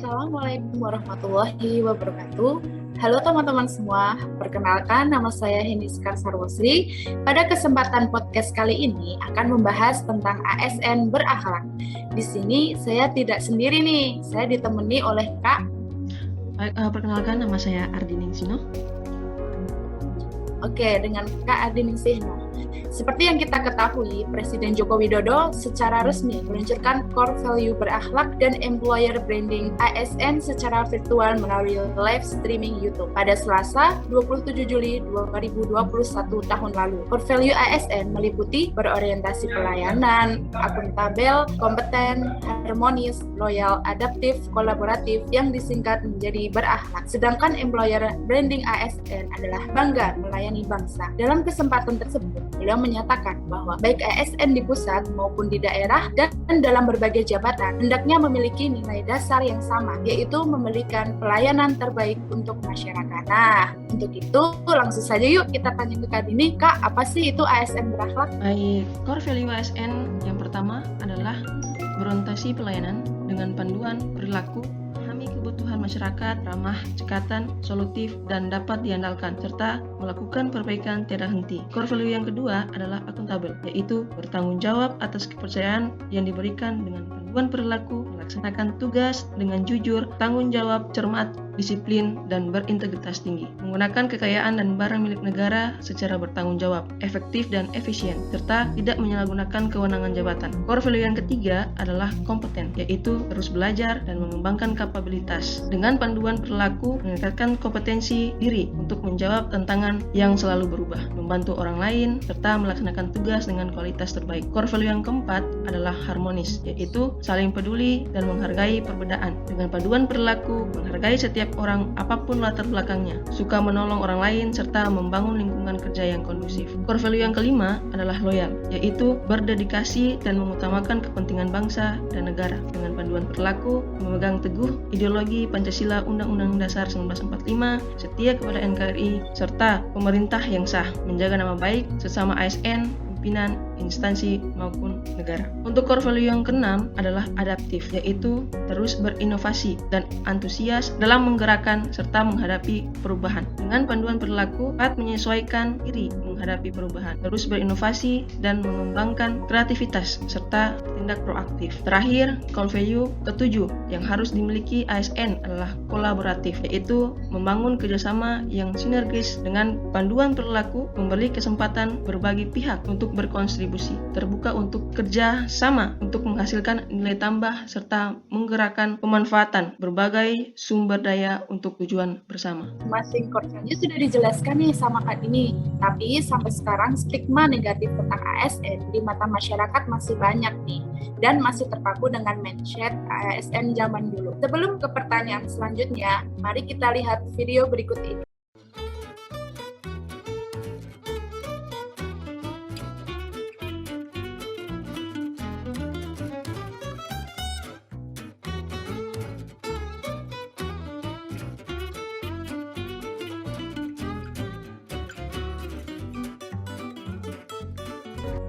Assalamualaikum warahmatullahi wabarakatuh. Halo teman-teman semua, perkenalkan nama saya Heniskar Sarwasri. Pada kesempatan podcast kali ini akan membahas tentang ASN berakhlak. Di sini saya tidak sendiri nih, saya ditemani oleh Kak. Perkenalkan, nama saya Ardiningsih. Oke, dengan Kak Ardiningsih. Seperti yang kita ketahui, Presiden Joko Widodo secara resmi meluncurkan Core Value Berakhlak dan Employer Branding ASN secara virtual melalui live streaming YouTube pada Selasa 27 Juli 2021 tahun lalu. Core Value ASN meliputi berorientasi pelayanan, akuntabel, kompeten, harmonis, loyal, adaptif, kolaboratif yang disingkat menjadi berakhlak. Sedangkan Employer Branding ASN adalah bangga melayani bangsa. Dalam kesempatan tersebut, beliau menyatakan bahwa baik ASN di pusat maupun di daerah dan dalam berbagai jabatan hendaknya memiliki nilai dasar yang sama, yaitu memberikan pelayanan terbaik untuk masyarakat. Nah, untuk itu langsung saja yuk kita tanya ke Kak Dini. Kak, apa sih itu ASN berakhlak? Baik, Core Value ASN yang pertama adalah berorientasi pelayanan dengan panduan perilaku kebutuhan masyarakat, ramah, cekatan, solutif, dan dapat diandalkan, serta melakukan perbaikan tiada henti. Core value yang kedua adalah akuntabel, yaitu bertanggung jawab atas kepercayaan yang diberikan dengan panduan perilaku, melaksanakan tugas dengan jujur, tanggung jawab, cermat, disiplin, dan berintegritas tinggi. Menggunakan kekayaan dan barang milik negara secara bertanggung jawab, efektif dan efisien, serta tidak menyalahgunakan kewenangan jabatan. Core value yang ketiga adalah kompeten, yaitu terus belajar dan mengembangkan kapabilitas. Dengan panduan perilaku, meningkatkan kompetensi diri untuk menjawab tantangan yang selalu berubah, membantu orang lain, serta melaksanakan tugas dengan kualitas terbaik. Core value yang keempat adalah harmonis, yaitu saling peduli dan menghargai perbedaan. Dengan panduan perilaku, menghargai setiap orang apapun latar belakangnya, suka menolong orang lain, serta membangun lingkungan kerja yang kondusif. Core value yang kelima adalah loyal, yaitu berdedikasi dan mengutamakan kepentingan bangsa dan negara. Dengan panduan perilaku, memegang teguh ideologi Pancasila Undang-Undang Dasar 1945, setia kepada NKRI, serta pemerintah yang sah, menjaga nama baik sesama ASN, pimpinan, instansi, maupun negara. Untuk core value yang keenam adalah adaptif, yaitu terus berinovasi dan antusias dalam menggerakkan serta menghadapi perubahan. Dengan panduan perilaku, dapat menyesuaikan diri menghadapi perubahan, terus berinovasi dan mengembangkan kreativitas, serta tindak proaktif. Terakhir, core value ketujuh yang harus dimiliki ASN adalah kolaboratif, yaitu membangun kerjasama yang sinergis. Dengan panduan perilaku, memberi kesempatan berbagi pihak untuk berkontribusi, terbuka untuk kerja sama untuk menghasilkan nilai tambah, serta menggerakkan pemanfaatan berbagai sumber daya untuk tujuan bersama. Masing core value sudah dijelaskan nih sama Kak Dini, tapi sampai sekarang stigma negatif tentang ASN di mata masyarakat masih banyak nih, dan masih terpaku dengan mindset ASN zaman dulu. Sebelum ke pertanyaan selanjutnya, mari kita lihat video berikut ini.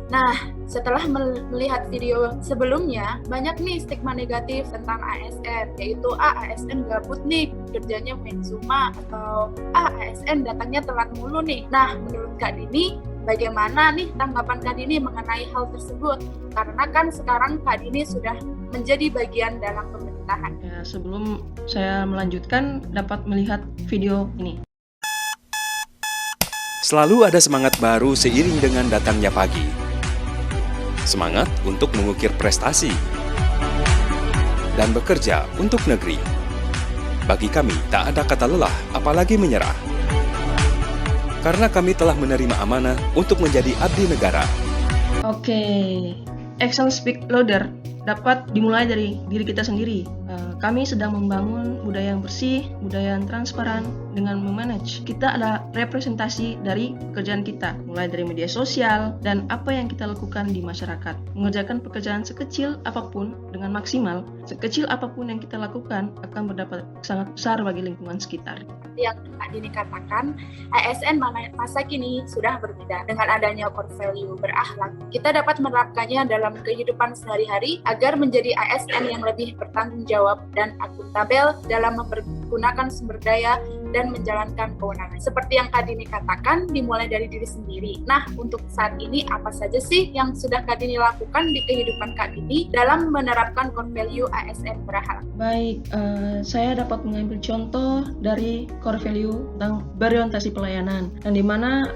Nah, setelah melihat video sebelumnya, banyak nih stigma negatif tentang ASN, yaitu ASN gabut nih, kerjanya main Zuma, atau ASN datangnya telat mulu nih. Nah, menurut Kak Dini, bagaimana nih tanggapan Kak Dini mengenai hal tersebut? Karena kan sekarang Kak Dini sudah menjadi bagian dalam pemerintahan. Ya, sebelum saya melanjutkan, dapat melihat video ini. Selalu ada semangat baru seiring dengan datangnya pagi. Semangat untuk mengukir prestasi dan bekerja untuk negeri. Bagi kami, tak ada kata lelah, apalagi menyerah. Karena kami telah menerima amanah untuk menjadi abdi negara. Oke, action speak louder dapat dimulai dari diri kita sendiri. Kami sedang membangun budaya yang bersih, budaya yang transparan dengan memanage. Kita adalah representasi dari pekerjaan kita, mulai dari media sosial dan apa yang kita lakukan di masyarakat. Mengerjakan pekerjaan sekecil apapun dengan maksimal, sekecil apapun yang kita lakukan akan berdampak sangat besar bagi lingkungan sekitar. Yang Kak Dini katakan, ASN masa kini sudah berbeda. Dengan adanya core value berakhlak, kita dapat menerapkannya dalam kehidupan sehari-hari agar menjadi ASN yang lebih bertanggung jawab dan akuntabel dalam mempergunakan sumber daya dan menjalankan kewenangan. Seperti yang Kak Dini katakan, dimulai dari diri sendiri. Nah, untuk saat ini apa saja sih yang sudah Kak Dini lakukan di kehidupan Kak Dini dalam menerapkan core value ASN berakhlak? Baik, saya dapat mengambil contoh dari core value tentang berorientasi pelayanan, dan di mana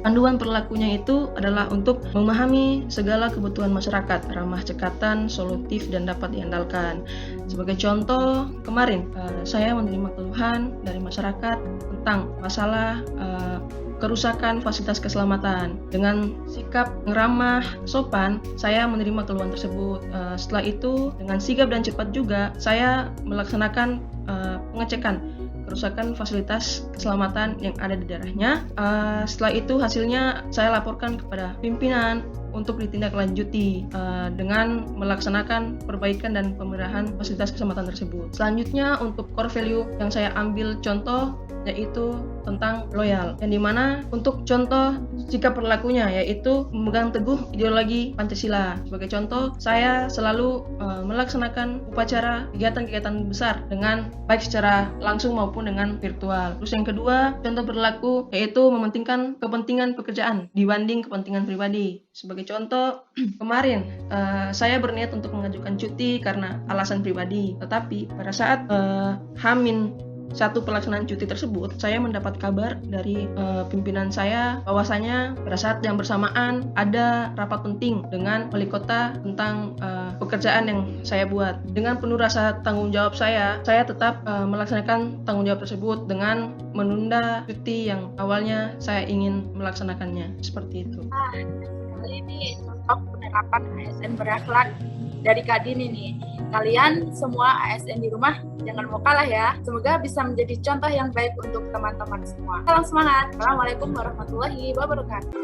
panduan perilakunya itu adalah untuk memahami segala kebutuhan masyarakat, ramah cekatan, solutif, dan dapat diandalkan. Sebagai contoh, kemarin saya menerima keluhan dari masyarakat tentang masalah kerusakan fasilitas keselamatan. Dengan sikap ramah, sopan, saya menerima keluhan tersebut. Setelah itu, dengan sigap dan cepat juga, saya melaksanakan pengecekan kerusakan fasilitas keselamatan yang ada di daerahnya. Setelah itu, hasilnya saya laporkan kepada pimpinan untuk ditindaklanjuti dengan melaksanakan perbaikan dan pemeliharaan fasilitas keselamatan tersebut. Selanjutnya, untuk core value yang saya ambil contoh yaitu tentang loyal, yang dimana untuk contoh sikap perilakunya yaitu memegang teguh ideologi Pancasila. Sebagai contoh, saya selalu melaksanakan upacara kegiatan-kegiatan besar dengan baik secara langsung maupun dengan virtual. Terus yang kedua, contoh perilaku yaitu mementingkan kepentingan pekerjaan dibanding kepentingan pribadi. Sebagai contoh, kemarin saya berniat untuk mengajukan cuti karena alasan pribadi, tetapi pada saat H-1 pelaksanaan cuti tersebut, saya mendapat kabar dari pimpinan saya bahwasanya pada saat yang bersamaan ada rapat penting dengan wali kota tentang pekerjaan yang saya buat. Dengan penuh rasa tanggung jawab saya tetap melaksanakan tanggung jawab tersebut dengan menunda cuti yang awalnya saya ingin melaksanakannya. Seperti itu. Kali ini contoh penerapan ASN berakhlak dari Kak Dini nih. Kalian semua ASN di rumah jangan mau kalah ya. Semoga bisa menjadi contoh yang baik untuk teman-teman semua. Salam semangat. Assalamualaikum warahmatullahi wabarakatuh.